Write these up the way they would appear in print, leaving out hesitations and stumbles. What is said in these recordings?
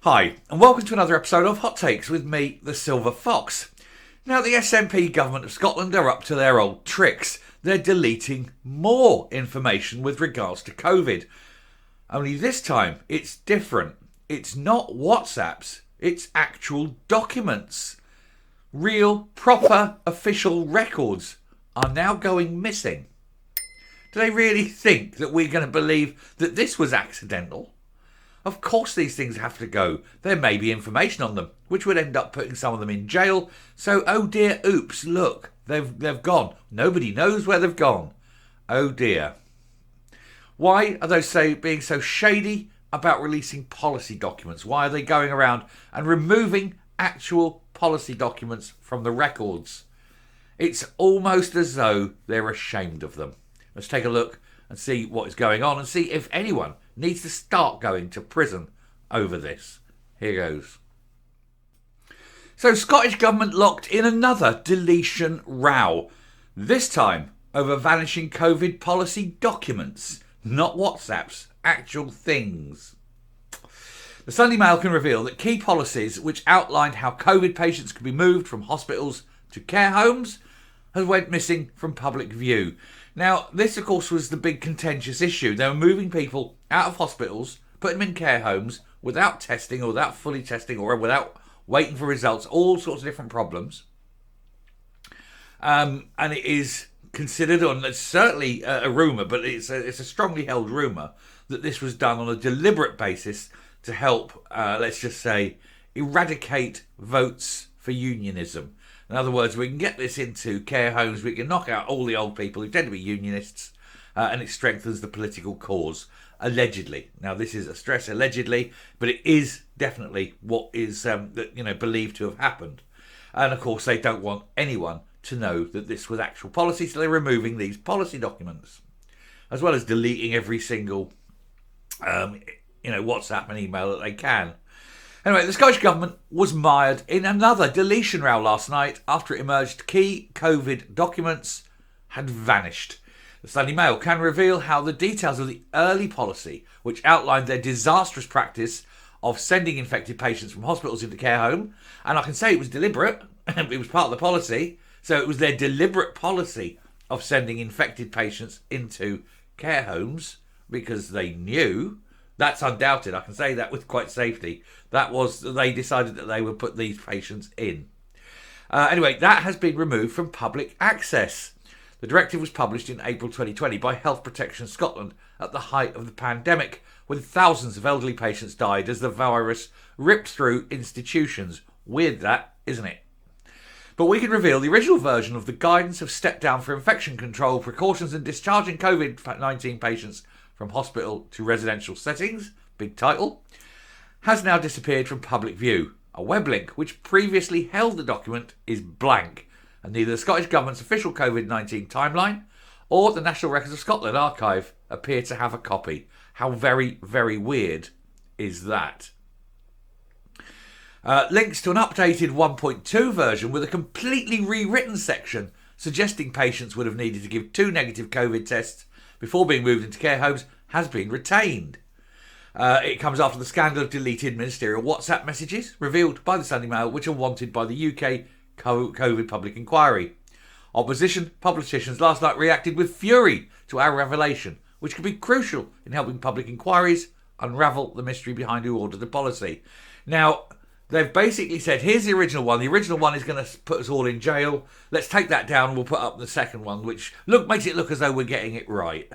Hi, and welcome to another episode of Hot Takes with me, the Silver Fox. Now, the SNP Government of Scotland are up to their old tricks. They're deleting more information with regards to COVID. Only this time, it's different. It's not WhatsApps, it's actual documents. Real, proper, official records are now going missing. Do they really think that we're going to believe that this was accidental? Of course these things have to go. There may be information on them, which would end up putting some of them in jail. So, oh dear, oops, look, they've gone. Nobody knows where they've gone. Oh dear. Why are they being so shady about releasing policy documents? Why are they going around and removing actual policy documents from the records? It's almost as though they're ashamed of them. Let's take a look and see what is going on and see if anyone needs to start going to prison over this. Here goes. So, Scottish Government locked in another deletion row. This time over vanishing COVID policy documents, not WhatsApps, actual things. The Sunday Mail can reveal that key policies which outlined how COVID patients could be moved from hospitals to care homes has went missing from public view. Now, this, of course, was the big contentious issue. They were moving people out of hospitals, putting them in care homes without testing or without fully testing or without waiting for results, all sorts of different problems. And it is considered, and it's certainly a rumour, but it's a strongly held rumour, that this was done on a deliberate basis to help, let's just say, eradicate votes for unionism. In other words, we can get this into care homes, we can knock out all the old people who tend to be unionists, and it strengthens the political cause, allegedly. Now, this is a stress allegedly, but it is definitely what is believed to have happened. And, of course, they don't want anyone to know that this was actual policy, so they're removing these policy documents, as well as deleting every single WhatsApp and email that they can. Anyway, the Scottish Government was mired in another deletion row last night after it emerged key COVID documents had vanished. The Sunday Mail can reveal how the details of the early policy, which outlined their disastrous practice of sending infected patients from hospitals into care home, and I can say it was deliberate, it was part of the policy, so it was their deliberate policy of sending infected patients into care homes because they knew. That's undoubted. I can say that with quite safety. They decided that they would put these patients in. Anyway, that has been removed from public access. The directive was published in April 2020 by Health Protection Scotland at the height of the pandemic, when thousands of elderly patients died as the virus ripped through institutions. Weird that, isn't it? But we can reveal the original version of the guidance of step down for infection control precautions and discharging COVID-19 patients from hospital to residential settings, big title, has now disappeared from public view. A web link which previously held the document is blank, and neither the Scottish Government's official COVID-19 timeline or the National Records of Scotland archive appear to have a copy. How very, very weird is that? Links to an updated 1.2 version with a completely rewritten section suggesting patients would have needed to give 2 negative COVID tests before being moved into care homes has been retained. It comes after the scandal of deleted ministerial WhatsApp messages revealed by the Sunday Mail, which are wanted by the UK COVID public inquiry. Opposition politicians last night reacted with fury to our revelation, which could be crucial in helping public inquiries unravel the mystery behind who ordered the policy. Now, they've basically said, here's the original one. The original one is going to put us all in jail. Let's take that down and we'll put up the second one, which makes it look as though we're getting it right.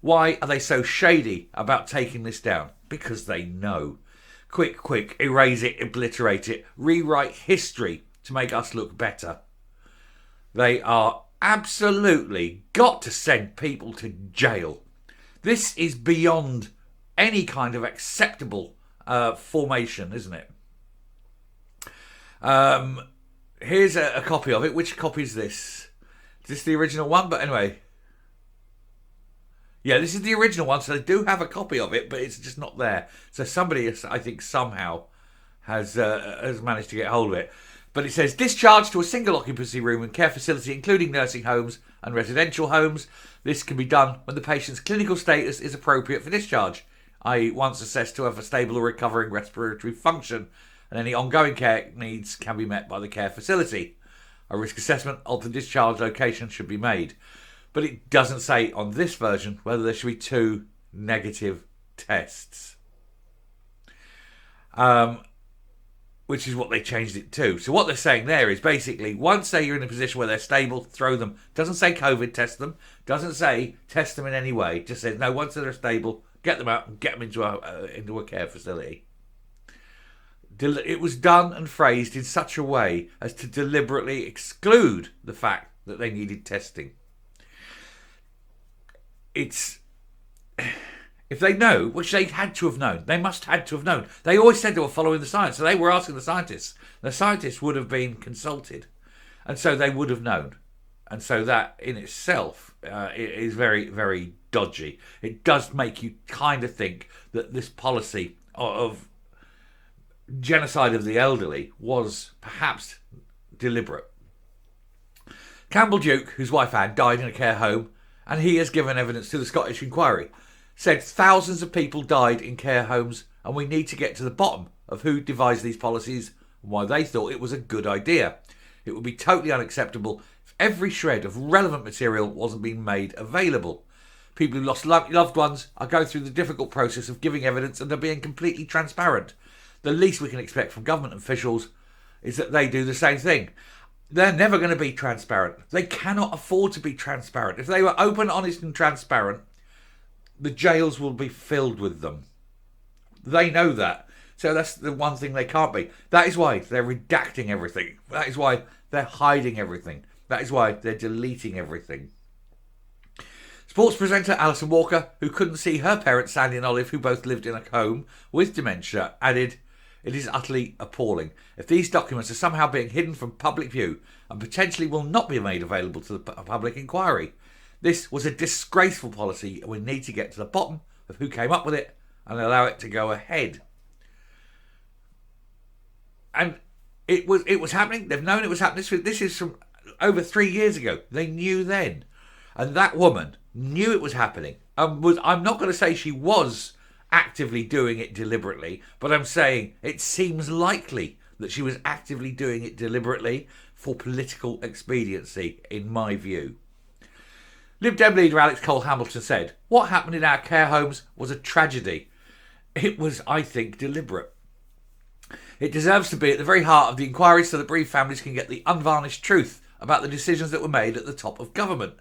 Why are they so shady about taking this down? Because they know. Quick, erase it, obliterate it, rewrite history to make us look better. They are absolutely got to send people to jail. This is beyond any kind of acceptable formation, isn't it? Here's a copy of it. Which copy is this? Is this the original one? But anyway. Yeah, this is the original one, so they do have a copy of it, but it's just not there. So somebody, I think, somehow has managed to get hold of it. But it says, discharge to a single occupancy room and care facility, including nursing homes and residential homes. This can be done when the patient's clinical status is appropriate for discharge, i.e. once assessed to have a stable or recovering respiratory function, and any ongoing care needs can be met by the care facility. A risk assessment of the discharge location should be made. But it doesn't say on this version whether there should be 2 negative tests. Which is what they changed it to. So what they're saying there is basically, once you're in a position where they're stable, throw them. Doesn't say COVID, test them. Doesn't say test them in any way. Just says, no, once they're stable, get them out and get them into a care facility. It was done and phrased in such a way as to deliberately exclude the fact that they needed testing. It's... If they know, which they had to have known, they must had to have known. They always said they were following the science, so they were asking the scientists. The scientists would have been consulted, and so they would have known. And so that in itself is very, very dodgy. It does make you kind of think that this policy of genocide of the elderly was perhaps deliberate. Campbell Duke, whose wife Anne died in a care home, and he has given evidence to the Scottish inquiry, said thousands of people died in care homes, and we need to get to the bottom of who devised these policies and why they thought it was a good idea. It would be totally unacceptable if every shred of relevant material wasn't being made available. People who lost loved ones are going through the difficult process of giving evidence and are being completely transparent. The least we can expect from government officials is that they do the same thing. They're never going to be transparent. They cannot afford to be transparent. If they were open, honest and transparent, the jails will be filled with them. They know that. So that's the one thing they can't be. That is why they're redacting everything. That is why they're hiding everything. That is why they're deleting everything. Sports presenter Alison Walker, who couldn't see her parents Sandy and Olive, who both lived in a home with dementia, added, "It is utterly appalling. If these documents are somehow being hidden from public view and potentially will not be made available to the public inquiry, this was a disgraceful policy and we need to get to the bottom of who came up with it and allow it to go ahead." And it was happening. They've known it was happening. This is from over 3 years ago. They knew then. And that woman knew it was happening. And I'm not going to say she was actively doing it deliberately, but I'm saying it seems likely that she was actively doing it deliberately for political expediency, in my view. Lib Dem leader Alex Cole-Hamilton said, "What happened in our care homes was a tragedy. It was, I think, deliberate. It deserves to be at the very heart of the inquiry so that bereaved families can get the unvarnished truth about the decisions that were made at the top of government.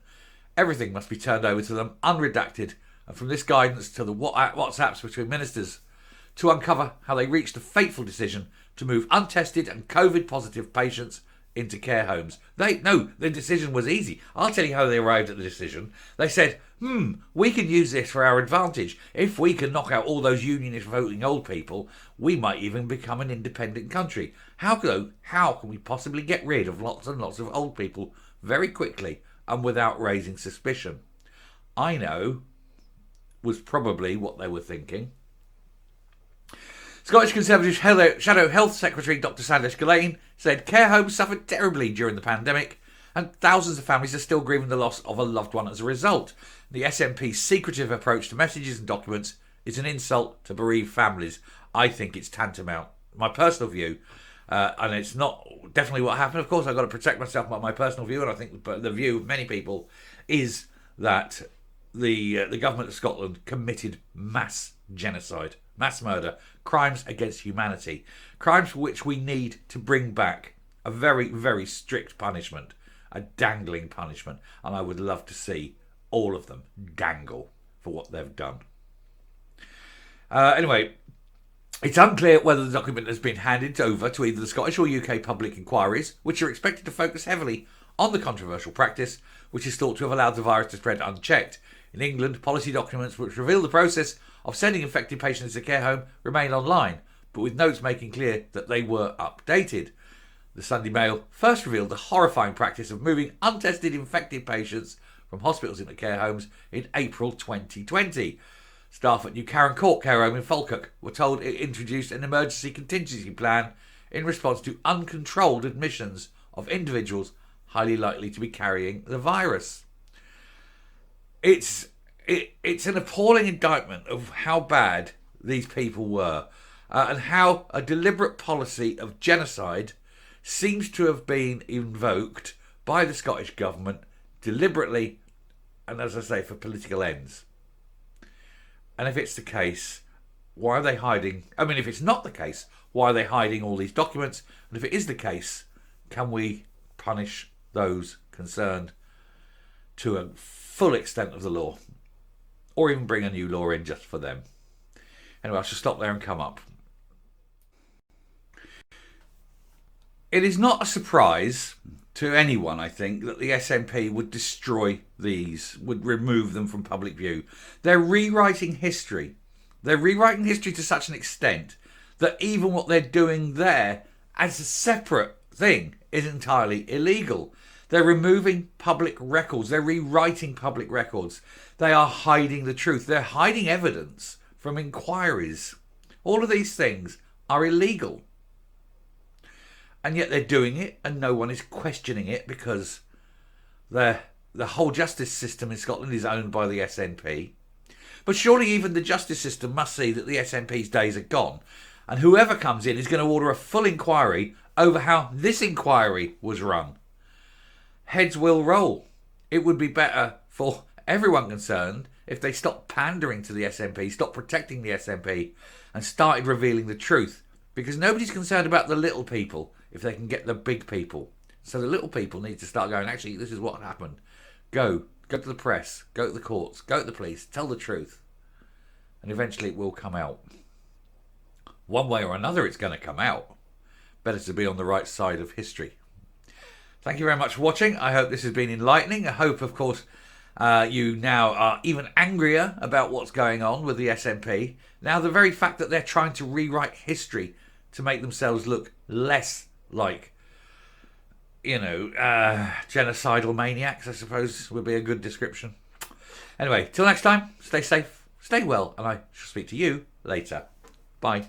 Everything must be turned over to them, unredacted, and from this guidance to the WhatsApps between ministers, to uncover how they reached the fateful decision to move untested and COVID-positive patients into care homes. The decision was easy. I'll tell you how they arrived at the decision. They said, we can use this for our advantage. If we can knock out all those unionist voting old people, we might even become an independent country. How can we possibly get rid of lots and lots of old people very quickly and without raising suspicion?" I know was probably what they were thinking. Scottish Conservative Shadow Health Secretary Dr Sandesh Gillane said care homes suffered terribly during the pandemic and thousands of families are still grieving the loss of a loved one as a result. The SNP's secretive approach to messages and documents is an insult to bereaved families. I think it's tantamount. My personal view, and it's not definitely what happened. Of course, I've got to protect myself by my personal view, and I think the view of many people is that the government of Scotland committed mass genocide, mass murder, crimes against humanity, crimes for which we need to bring back a very, very strict punishment, a dangling punishment, and I would love to see all of them dangle for what they've done. Anyway, it's unclear whether the document has been handed over to either the Scottish or UK public inquiries, which are expected to focus heavily on the controversial practice, which is thought to have allowed the virus to spread unchecked. In England, policy documents which reveal the process of sending infected patients to care home remain online, but with notes making clear that they were updated. The Sunday Mail first revealed the horrifying practice of moving untested infected patients from hospitals into care homes in April 2020. Staff at New Carron Court Care Home in Falkirk were told it introduced an emergency contingency plan in response to uncontrolled admissions of individuals highly likely to be carrying the virus. It's an appalling indictment of how bad these people were, and how a deliberate policy of genocide seems to have been invoked by the Scottish Government deliberately, and as I say, for political ends. And if it's the case, why are they hiding? I mean, if it's not the case, why are they hiding all these documents? And if it is the case, can we punish those concerned to a full extent of the law? Or even bring a new law in just for them? Anyway, I shall stop there and come up. It is not a surprise to anyone, I think, that the SNP would destroy these, would remove them from public view. They're rewriting history. They're rewriting history to such an extent that even what they're doing there as a separate thing is entirely illegal. They're removing public records. They're rewriting public records. They are hiding the truth. They're hiding evidence from inquiries. All of these things are illegal. And yet they're doing it and no one is questioning it because the whole justice system in Scotland is owned by the SNP. But surely even the justice system must see that the SNP's days are gone. And whoever comes in is going to order a full inquiry over how this inquiry was run. Heads will roll. It would be better for everyone concerned if they stopped pandering to the SNP, stopped protecting the SNP, and started revealing the truth. Because nobody's concerned about the little people if they can get the big people. So the little people need to start going, actually, this is what happened. Go to the press, go to the courts, go to the police, tell the truth. And eventually it will come out. One way or another it's going to come out. Better to be on the right side of history. Thank you very much for watching. I hope this has been enlightening. I hope, of course, you now are even angrier about what's going on with the SNP. Now, the very fact that they're trying to rewrite history to make themselves look less like, genocidal maniacs, I suppose, would be a good description. Anyway, till next time, stay safe, stay well, and I shall speak to you later. Bye.